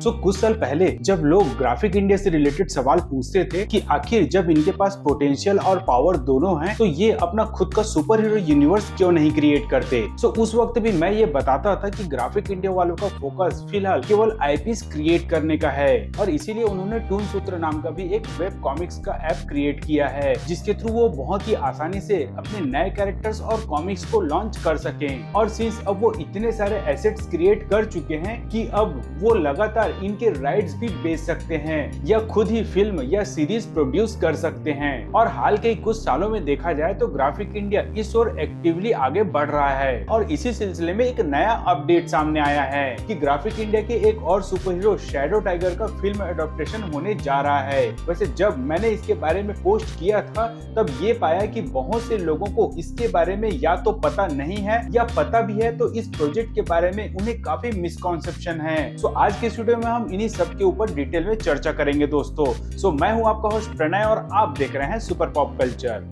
सो कुछ साल पहले जब लोग ग्राफिक इंडिया से रिलेटेड सवाल पूछते थे कि आखिर जब इनके पास पोटेंशियल और पावर दोनों हैं तो ये अपना खुद का सुपर हीरो यूनिवर्स क्यों नहीं क्रिएट करते। सो उस वक्त भी मैं ये बताता था कि ग्राफिक इंडिया वालों का फोकस फिलहाल केवल आईपीस क्रिएट करने का है और इसीलिए उन्होंने टून सूत्र नाम का भी एक वेब कॉमिक्स का ऐप क्रिएट किया है जिसके थ्रू वो बहुत ही आसानी से अपने नए कैरेक्टर्स और कॉमिक्स को लॉन्च कर सकें। और सिंस अब वो इतने सारे एसेट्स क्रिएट कर चुके हैं कि अब वो लगातार इनके राइट्स भी बेच सकते हैं या खुद ही फिल्म या सीरीज प्रोड्यूस कर सकते हैं। और हाल के कुछ सालों में देखा जाए तो ग्राफिक इंडिया इस ओर एक्टिवली आगे बढ़ रहा है और इसी सिलसिले में एक नया अपडेट सामने आया है कि ग्राफिक इंडिया के एक और सुपर हीरो शैडो टाइगर का फिल्म एडॉप्टेशन होने जा रहा है। वैसे जब मैंने इसके बारे में पोस्ट किया था तब ये पाया कि बहुत से लोगों को इसके बारे में या तो पता नहीं है या पता भी है तो इस प्रोजेक्ट के बारे में उन्हें काफी मिसकॉन्सेप्शन है। सो आज के इस वीडियो में हम इन्हीं सब के ऊपर डिटेल में चर्चा करेंगे दोस्तों। सो मैं हूं आपका होस्ट प्रणय और आप देख रहे हैं सुपर पॉप कल्चर।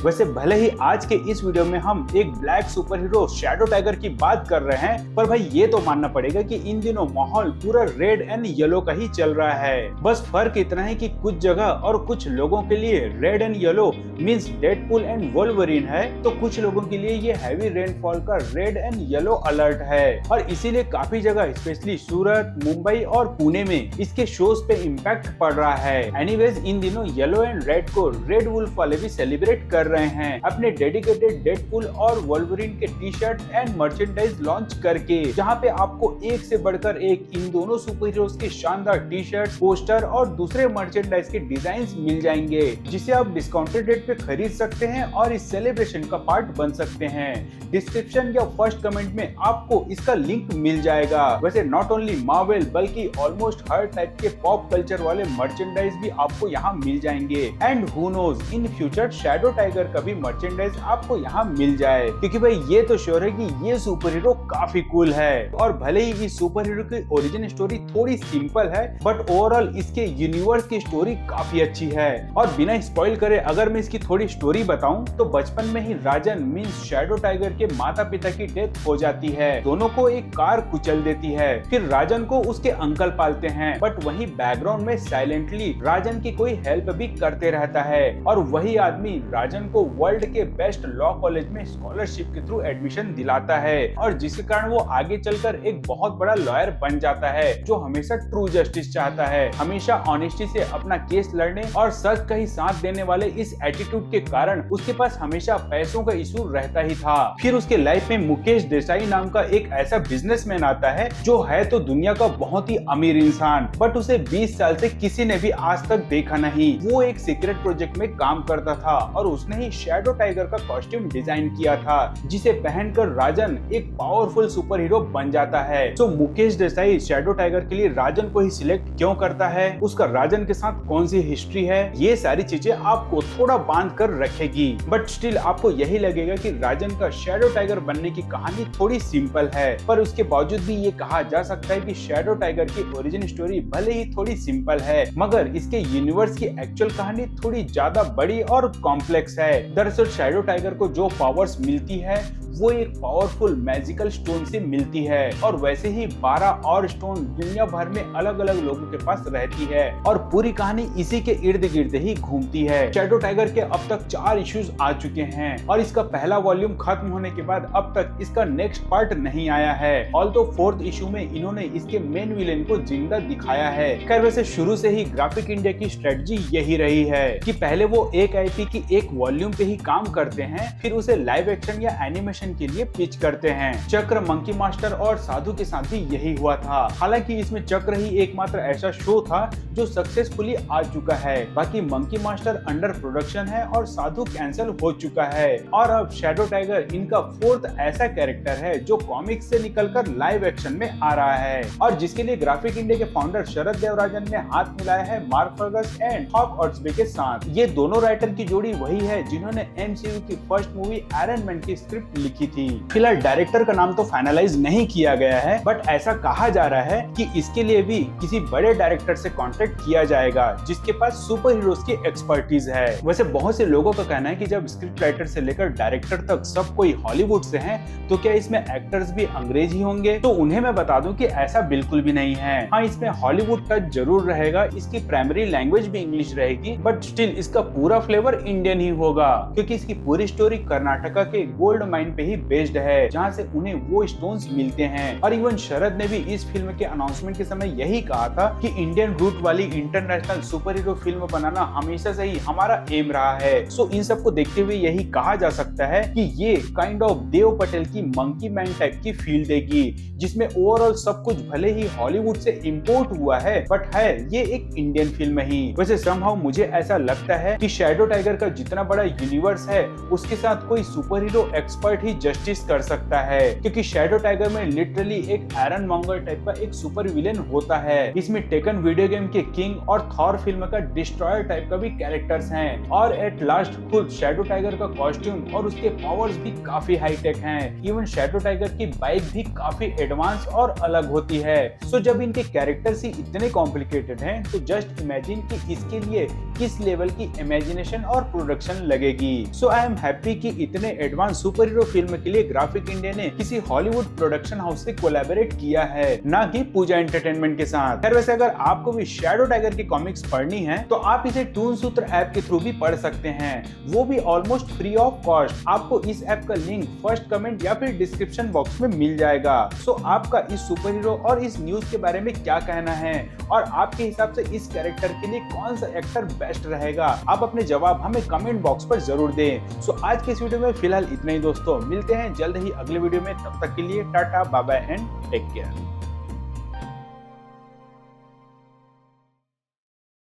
वैसे भले ही आज के इस वीडियो में हम एक black super hero shadow tiger की बात कर रहे हैं पर भाई ये तो मानना पड़ेगा कि इन दिनों माहौल पूरा रेड एंड येलो का ही चल रहा है। बस फर्क इतना है कि कुछ जगह और कुछ लोगों के लिए red and yellow means Deadpool and Wolverine है तो कुछ लोगों के लिए ये हैवी रेनफॉल का रेड एंड येलो अलर्ट है और इसीलिए काफी जगह स्पेशली सूरत, मुंबई और पुणे में इसके शोज पे इम्पैक्ट पड़ रहा है। एनीवेज इन दिनों येलो एंड रेड को रेड वुल्फ वाले भी सेलिब्रेट कर रहे हैं अपने डेडिकेटेड डेडपूल और वोल्वरिन के T shirt and merchandise launch करके, जहां पे आपको एक से बढ़कर एक इन दोनों सुपर हीरोज के शानदार टी शर्ट, पोस्टर और दूसरे मर्चेंडाइज के डिजाइन मिल जाएंगे जिसे आप डिस्काउंटेड रेट पे खरीद सकते हैं और इस सेलिब्रेशन का पार्ट बन सकते हैं। डिस्क्रिप्शन या फर्स्ट कमेंट में आपको इसका लिंक मिल जाएगा। वैसे नॉट ओनली मार्वल बल्कि ऑलमोस्ट हर टाइप के पॉप कल्चर वाले मर्चेंडाइज भी आपको यहाँ मिल जाएंगे and who knows in future Shadow Tiger का भी मर्चेंडाइज आपको यहाँ मिल जाए क्योंकि भाई ये तो श्योर है कि ये सुपर हीरो काफी कूल है। और भले ही इस सुपर हीरो की ओरिजिन स्टोरी थोड़ी सिंपल है बट ओवरऑल इसके यूनिवर्स की स्टोरी काफी अच्छी है। और बिना स्पॉइल करे अगर मैं इसकी थोड़ी स्टोरी बताऊं तो बचपन में ही राजन मींस शैडो टाइगर के माता पिता की डेथ हो जाती है। दोनों को एक कार कुचल देती है। फिर राजन को उसके अंकल पालते हैं बट वही बैकग्राउंड में साइलेंटली राजन की कोई हेल्प भी करते रहता है और वही आदमी राजन को वर्ल्ड के बेस्ट लॉ कॉलेज में स्कॉलरशिप के थ्रू एडमिशन दिलाता है और जिसके कारण वो आगे चलकर एक बहुत बड़ा लॉयर बन जाता है जो हमेशा ट्रू जस्टिस चाहता है, हमेशा ऑनेस्टी से अपना केस लड़ने और सच का ही साथ देने वाले इस एटीट्यूड के कारण उसके पास हमेशा पैसों का इशू रहता ही था। फिर उसके लाइफ में मुकेश देसाई नाम का एक ऐसा बिजनेसमैन आता है जो है तो दुनिया का बहुत ही अमीर इंसान बट उसे 20 साल से किसी ने भी आज तक देखा नहीं। वो एक सीक्रेट प्रोजेक्ट में काम करता था और उसने ही शैडो टाइगर का कॉस्ट्यूम डिजाइन किया था जिसे पहनकर राजन एक पावरफुल सुपर हीरो बन जाता है। तो मुकेश देसाई शैडो टाइगर के लिए राजन को ही सिलेक्ट क्यों करता है, उसका राजन के साथ कौन सी हिस्ट्री है, ये सारी चीजें आपको थोड़ा बांध कर रखेगी बट स्टिल आपको यही लगेगा कि राजन का शैडो टाइगर बनने की कहानी थोड़ी सिंपल है। पर उसके बावजूद भी ये कहा जा सकता है कि शैडो टाइगर की ओरिजिन स्टोरी भले ही थोड़ी सिंपल है मगर इसके यूनिवर्स की एक्चुअल कहानी थोड़ी ज्यादा बड़ी और कॉम्प्लेक्स है। दरअसल शैडो टाइगर को जो पावर्स मिलती है वो एक पावरफुल मैजिकल स्टोन से मिलती है और वैसे ही 12 और स्टोन दुनिया भर में अलग अलग लोगों के पास रहती है और पूरी कहानी इसी के इर्द गिर्द ही घूमती है। शैडो टाइगर के अब तक 4 इश्यूज आ चुके हैं और इसका पहला वॉल्यूम खत्म होने के बाद अब तक इसका नेक्स्ट पार्ट नहीं आया है। ऑल्दो 4th इशू में इन्होंने इसके मेन विलेन को जिंदा दिखाया है। खैर वैसे शुरू से ही ग्राफिक इंडिया की स्ट्रेटजी यही रही है कि पहले वो एक आईपी की एक वॉल्यूम पे ही काम करते हैं फिर उसे लाइव एक्शन या एनिमेशन के लिए पिच करते हैं। चक्र, मंकी मास्टर और साधु के साथ भी यही हुआ था। हालांकि इसमें चक्र ही एकमात्र ऐसा शो था जो सक्सेसफुली आ चुका है। बाकी मंकी मास्टर अंडर प्रोडक्शन है और साधु कैंसिल हो चुका है और अब शैडो टाइगर इनका 4th ऐसा कैरेक्टर है जो कॉमिक्स से निकलकर लाइव एक्शन में आ रहा है और जिसके लिए ग्राफिक इंडिया के फाउंडर शरद देवराजन ने हाथ मिलाया है मार्क फर्गस एंड हॉक ऑर्ट्सबे के साथ। ये दोनों राइटर की जोड़ी वही है जिन्होंने MCU की फर्स्ट मूवी आयरन मैन की स्क्रिप्ट लिखी थी। फिलहाल डायरेक्टर का नाम तो फाइनलाइज नहीं किया गया है, बट ऐसा कहा जा रहा है कि इसके लिए भी किसी बड़े डायरेक्टर से कांटेक्ट किया जाएगा जिसके पास सुपर हीरोज की एक्सपर्टीज है। वैसे बहुत से लोगों का कहना है कि जब स्क्रिप्ट राइटर से लेकर डायरेक्टर तक सब कोई हॉलीवुड से हैं, तो क्या इसमें एक्टर्स भी अंग्रेज ही होंगे? तो उन्हें मैं बता दूं कि ऐसा बिल्कुल भी नहीं है। हाँ, इसमें हॉलीवुड टच जरूर रहेगा, इसकी प्राइमरी लैंग्वेज भी इंग्लिश रहेगी, बट स्टिल इसका पूरा फ्लेवर इंडियन ही होगा, क्योंकि इसकी पूरी स्टोरी कर्नाटका के गोल्ड माइन पे ही बेस्ड है, जहाँ से उन्हें वो स्टोन्स मिलते हैं। और इवन शरद ने भी इस फिल्म के अनाउंसमेंट के समय यही कहा था कि इंडियन रूट वाली इंटरनेशनल सुपर हीरो फिल्म बनाना हमेशा से ही हमारा एम रहा है। सो इन सब को देखते हुए यही कहा जा सकता है कि ये काइंड ऑफ देव पटेल की मंकी मैन टाइप की फील देगी, जिसमें ओवरऑल सब कुछ भले ही हॉलीवुड से इंपोर्ट हुआ है, बट है ये एक इंडियन फिल्म ही। वैसे समहाउ मुझे ऐसा लगता है कि शैडो टाइगर का जितना बड़ा यूनिवर्स है, उसके साथ कोई सुपर हीरो एक्सपर्ट ही जस्टिस कर सकता है, क्योंकि शैडो टाइगर में लिटरली एक आयरन मॉन्गर टाइप का एक सुपर विलेन होता है। इसमें टेकन वीडियो गेम के किंग और थॉर फिल्म का डिस्ट्रॉयर टाइप का भी कैरेक्टर्स हैं, और एट लास्ट खुद शैडो टाइगर का कॉस्ट्यूम और उसके पावर्स भी काफी हाईटेक हैं। इवन शैडो टाइगर की बाइक भी काफी एडवांस और अलग होती है। सो जब इनके कैरेक्टर्स ही इतने कॉम्प्लिकेटेड हैं, तो जस्ट इमेजिन कि इसके लिए किस लेवल की इमेजिनेशन और प्रोडक्शन लगेगी। सो आई एम हैप्पी कि इतने एडवांस सुपर हीरो फिल्म के लिए ग्राफिक इंडिया ने किसी हॉलीवुड प्रोडक्शन हाउस से कोलैबोरेट किया है, ना कि पूजा एंटरटेनमेंट के साथ। खैर वैसे अगर आपको भी शैडो टाइगर की कॉमिक्स पढ़नी है, तो आप इसे टून सूत्र ऐप के थ्रू भी पढ़ सकते हैं, वो भी ऑलमोस्ट फ्री ऑफ कॉस्ट। आपको इस ऐप का लिंक फर्स्ट कमेंट या फिर डिस्क्रिप्शन बॉक्स में मिल जाएगा। सो आपका इस सुपर हीरो और इस न्यूज के बारे में क्या कहना है, और आपके हिसाब से इस कैरेक्टर के लिए कौन सा एक्टर बेस्ट रहेगा, आप अपने जवाब हमें कमेंट बॉक्स पर जरूर दें। सो आज के इस वीडियो में फिलहाल इतना ही दोस्तों, मिलते हैं जल्द ही अगले वीडियो में, तब तक के लिए tata bye bye and take care.